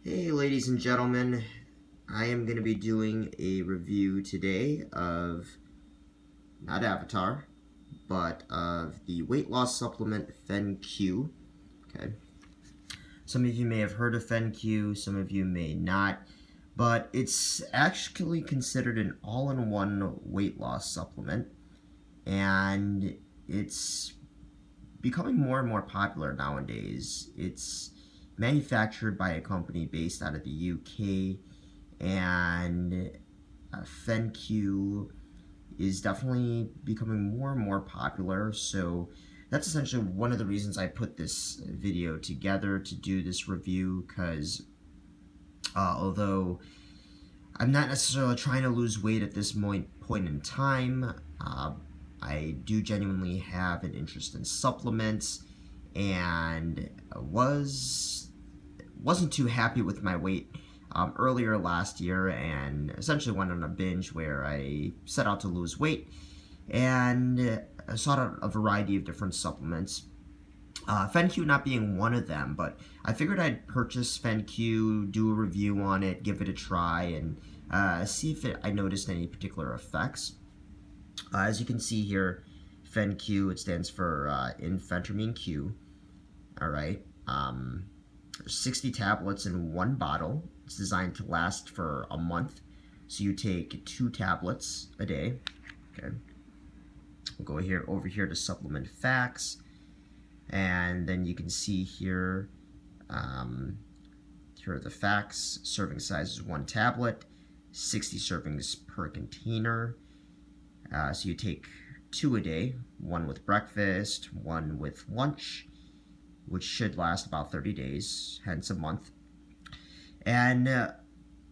Hey ladies and gentlemen, I am going to be doing a review today of, not Avatar, but of the weight loss supplement PhenQ. Okay. Some of you may have heard of PhenQ, some of you may not, but it's actually considered an all-in-one weight loss supplement, and it's becoming more and more popular nowadays. It's manufactured by a company based out of the UK, and PhenQ is definitely becoming more and more popular. So that's essentially one of the reasons I put this video together to do this review, because although I'm not necessarily trying to lose weight at this point in time, I do genuinely have an interest in supplements, and wasn't too happy with my weight earlier last year, and essentially went on a binge where I set out to lose weight, and I sought out a variety of different supplements. PhenQ not being one of them, but I figured I'd purchase PhenQ, do a review on it, give it a try, and see if I noticed any particular effects. As you can see here, PhenQ, it stands for Infentermine Q. All right. 60 tablets in one bottle. It's designed to last for a month. So you take 2 tablets a day. Okay. We'll go over here to supplement facts. And then you can see here, here are the facts. Serving size is 1 tablet, 60 servings per container. So you take 2 a day, 1 with breakfast, 1 with lunch, which should last about 30 days, hence a month. And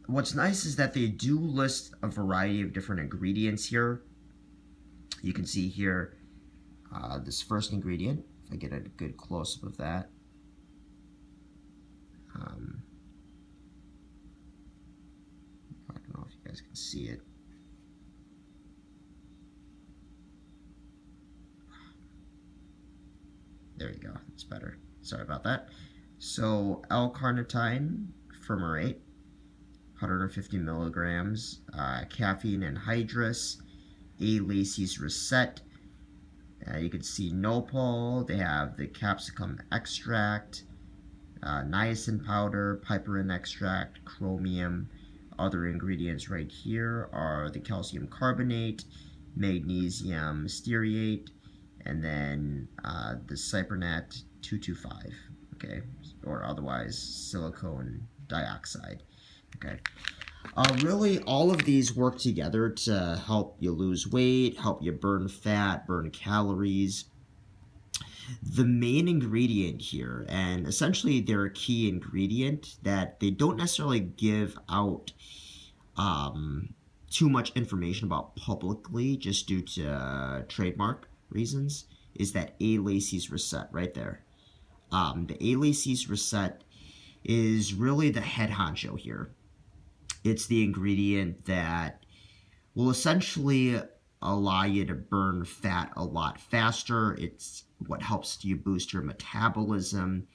what's nice is that they do list a variety of different ingredients here. You can see here this first ingredient, if I get a good close-up of that. I don't know if you guys can see it. There you go, it's better. Sorry about that. So L-carnitine fumarate, 150 milligrams, caffeine anhydrous, A. Lacey's Reset. You can see nopal. They have the capsicum extract, niacin powder, piperine extract, chromium. Other ingredients right here are the calcium carbonate, magnesium stearate, and then the cypernat 225, okay, or otherwise silicone dioxide. Okay. Really, all of these work together to help you lose weight, help you burn fat, burn calories. The main ingredient here, and essentially they're a key ingredient that they don't necessarily give out too much information about publicly, just due to trademark reasons, is that A. Lacey's Reset right there. The A. Lacey's Reset is really the head honcho here. It's the ingredient that will essentially allow you to burn fat a lot faster. It's what helps you boost your metabolism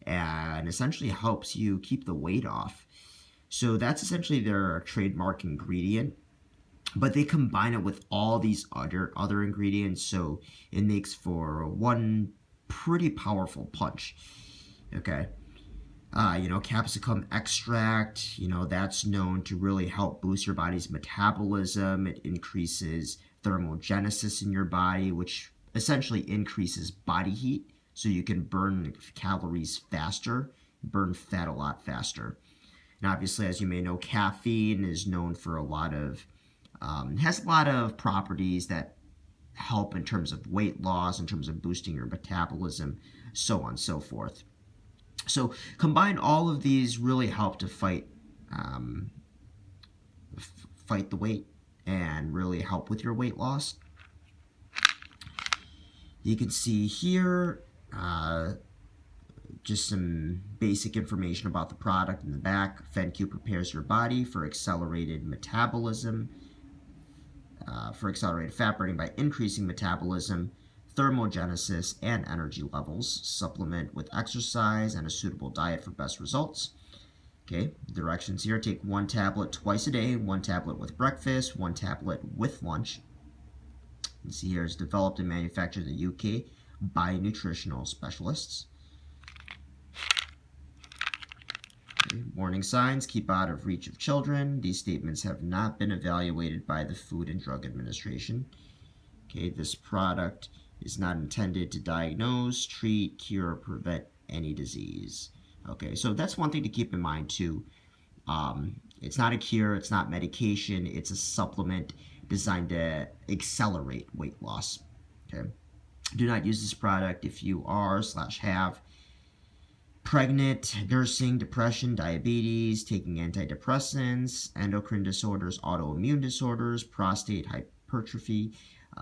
and essentially helps you keep the weight off. So that's essentially their trademark ingredient. But they combine it with all these other ingredients, so it makes for one pretty powerful punch. Okay. Capsicum extract, that's known to really help boost your body's metabolism. It increases thermogenesis in your body, which essentially increases body heat, so you can burn calories faster, burn fat a lot faster. And obviously, as you may know, caffeine is known for has a lot of properties that help in terms of weight loss, in terms of boosting your metabolism, so on and so forth. So combine all of these really help to fight the weight and really help with your weight loss. You can see here just some basic information about the product in the back. PhenQ prepares your body for accelerated metabolism, for accelerated fat burning by increasing metabolism, thermogenesis, and energy levels. Supplement with exercise and a suitable diet for best results. Okay, directions here: take 1 tablet twice a day, 1 tablet with breakfast, 1 tablet with lunch. You see here, it's developed and manufactured in the UK by nutritional specialists. Okay, warning signs: keep out of reach of children. These statements have not been evaluated by the Food and Drug Administration. Okay, this product is not intended to diagnose, treat, cure, or prevent any disease. Okay, so that's one thing to keep in mind too. It's not a cure, it's not medication, it's a supplement designed to accelerate weight loss. Okay, do not use this product if you are/have pregnant, nursing, depression, diabetes, taking antidepressants, endocrine disorders, autoimmune disorders, prostate hypertrophy,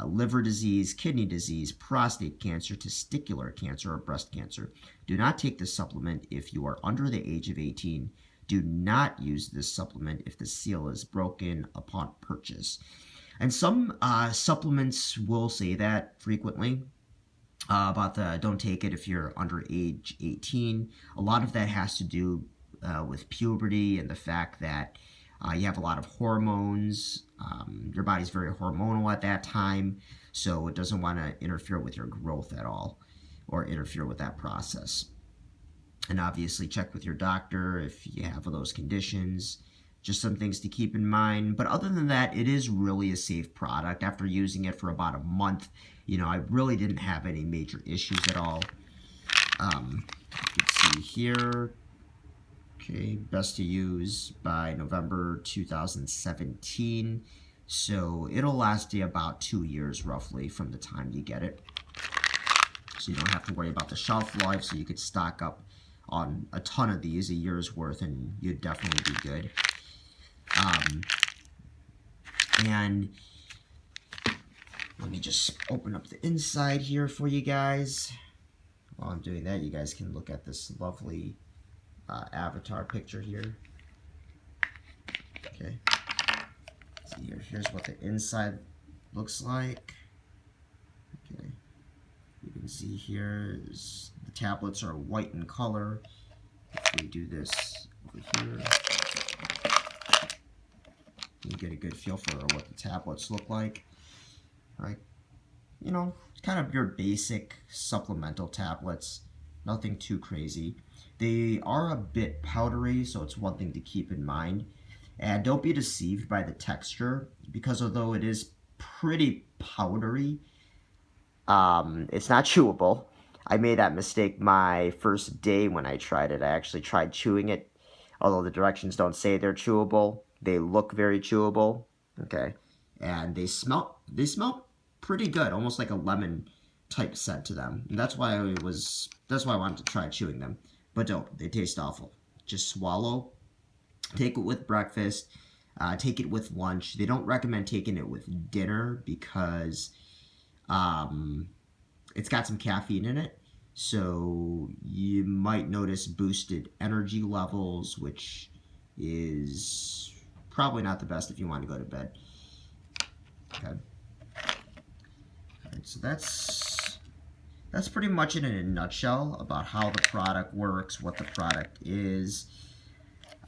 liver disease, kidney disease, prostate cancer, testicular cancer, or breast cancer. Do not take this supplement if you are under the age of 18. Do not use this supplement if the seal is broken upon purchase. And some supplements will say that frequently. About the don't take it if you're under age 18. A lot of that has to do with puberty and the fact that you have a lot of hormones. Your body's very hormonal at that time, so it doesn't want to interfere with your growth at all or interfere with that process. And obviously check with your doctor if you have those conditions. Just some things to keep in mind. But other than that, it is really a safe product. After using it for about a month, I really didn't have any major issues at all. You can see here, okay, best to use by November 2017. So it'll last you about 2 years roughly from the time you get it. So you don't have to worry about the shelf life, so you could stock up on a ton of these, a year's worth, and you'd definitely be good. And let me just open up the inside here for you guys. While I'm doing that, you guys can look at this lovely avatar picture here. Okay. See here, here's what the inside looks like. Okay. You can see here the tablets are white in color. If we do this over here, you get a good feel for what the tablets look like. Right? Kind of your basic supplemental tablets. Nothing too crazy. They are a bit powdery, so it's one thing to keep in mind. And don't be deceived by the texture, because although it is pretty powdery, it's not chewable. I made that mistake my first day when I tried it. I actually tried chewing it. Although the directions don't say they're chewable, they look very chewable. Okay. And they smell pretty good, almost like a lemon type scent to them. And that's why I wanted to try chewing them. But don't. They taste awful. Just swallow. Take it with breakfast. Take it with lunch. They don't recommend taking it with dinner because it's got some caffeine in it. So you might notice boosted energy levels, which is probably not the best if you want to go to bed. Okay. Alright, so that's pretty much it in a nutshell about how the product works, what the product is.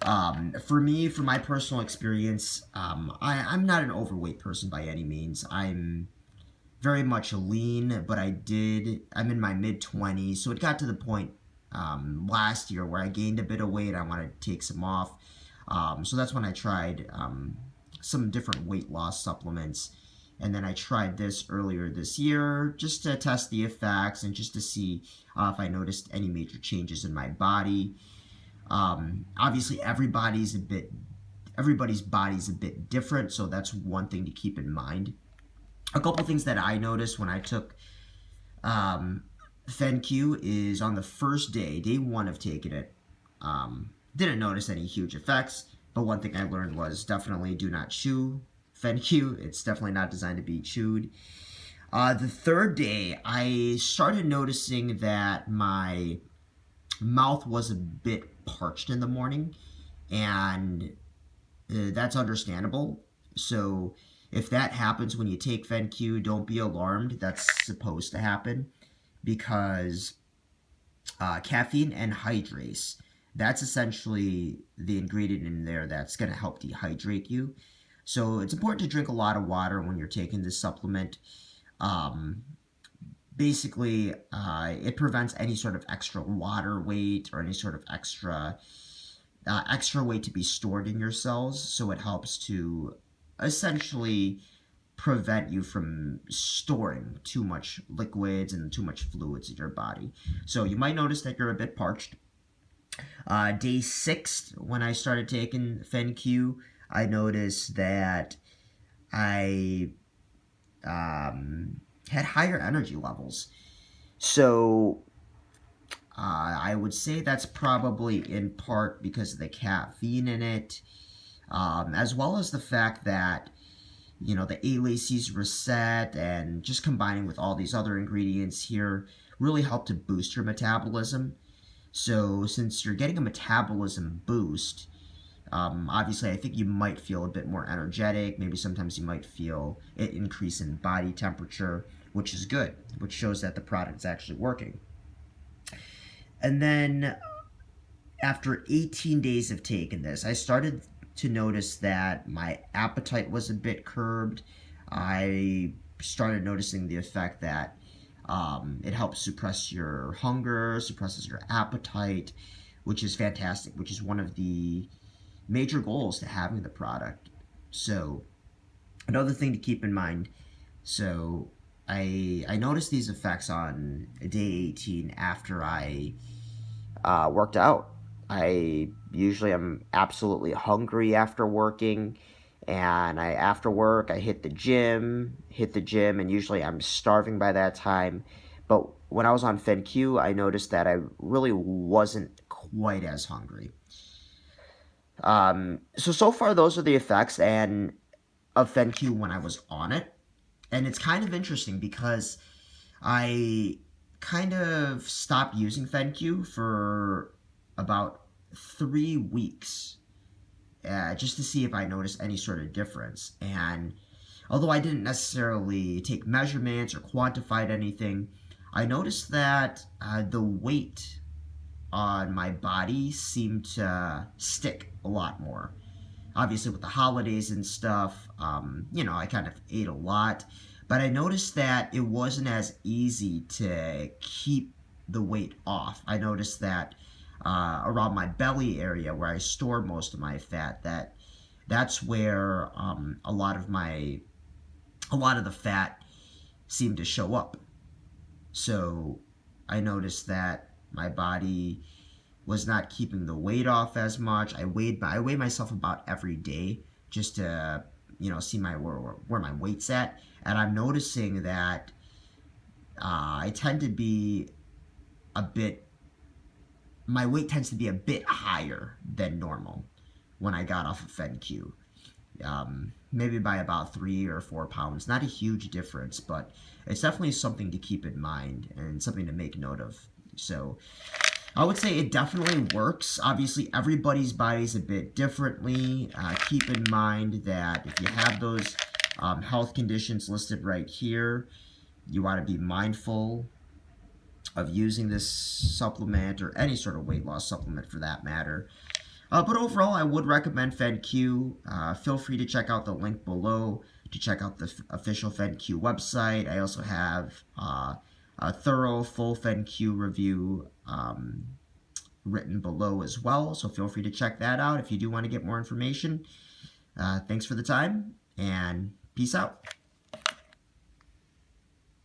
For me, from my personal experience, I'm not an overweight person by any means. I'm very much lean, but I'm in my mid-20s, so it got to the point last year where I gained a bit of weight. I wanted to take some off. So that's when I tried some different weight loss supplements. And then I tried this earlier this year just to test the effects and just to see if I noticed any major changes in my body. Obviously, everybody's body's a bit different, so that's one thing to keep in mind. A couple things that I noticed when I took PhenQ is on the first day, day 1 of taking it, didn't notice any huge effects, but one thing I learned was definitely do not chew PhenQ. It's definitely not designed to be chewed. The third day, I started noticing that my mouth was a bit parched in the morning, and that's understandable. So if that happens when you take PhenQ, don't be alarmed. That's supposed to happen because caffeine anhydrase That's essentially the ingredient in there that's going to help dehydrate you. So it's important to drink a lot of water when you're taking this supplement. Um, Basically, it prevents any sort of extra water weight or any sort of extra weight to be stored in your cells. So it helps to essentially prevent you from storing too much liquids and too much fluids in your body. So you might notice that you're a bit parched. Day 6, when I started taking PhenQ, I noticed that I had higher energy levels. So I would say that's probably in part because of the caffeine in it, as well as the fact that the A-Lacey's reset and just combining with all these other ingredients here really help to boost your metabolism. So since you're getting a metabolism boost, obviously I think you might feel a bit more energetic. Maybe sometimes you might feel an increase in body temperature, which is good, which shows that the product is actually working. And then after 18 days of taking this, I started to notice that my appetite was a bit curbed. I started noticing the effect that it helps suppress your hunger, suppresses your appetite, which is fantastic, which is one of the major goals to having the product. So, another thing to keep in mind, so I noticed these effects on day 18 after I worked out. I usually am absolutely hungry after working, and after work I hit the gym, and usually I'm starving by that time. But when I was on PhenQ, I noticed that I really wasn't quite as hungry. So far those are the effects and of PhenQ when I was on it, and it's kind of interesting because I kind of stopped using PhenQ for about 3 weeks, just to see if I noticed any sort of difference. And although I didn't necessarily take measurements or quantified anything, I noticed that the weight on my body seemed to stick a lot more. Obviously, with the holidays and stuff, I kind of ate a lot, but I noticed that it wasn't as easy to keep the weight off. I noticed that around my belly area where I store most of my fat, that's where a lot of the fat seemed to show up. So I noticed that my body was not keeping the weight off as much. I weighed myself about every day just to see where my weight's at, and I'm noticing that I tend to be a bit my weight tends to be a bit higher than normal when I got off of PhenQ. Maybe by about 3 or 4 pounds. Not a huge difference, but it's definitely something to keep in mind and something to make note of. So I would say it definitely works. Obviously, everybody's body's a bit differently. Keep in mind that if you have those health conditions listed right here, you want to be mindful of using this supplement or any sort of weight loss supplement for that matter. But overall, I would recommend PhenQ. Feel free to check out the link below to check out the official PhenQ website. I also have a thorough full PhenQ review written below as well, so feel free to check that out if you do want to get more information. Thanks for the time, and peace out.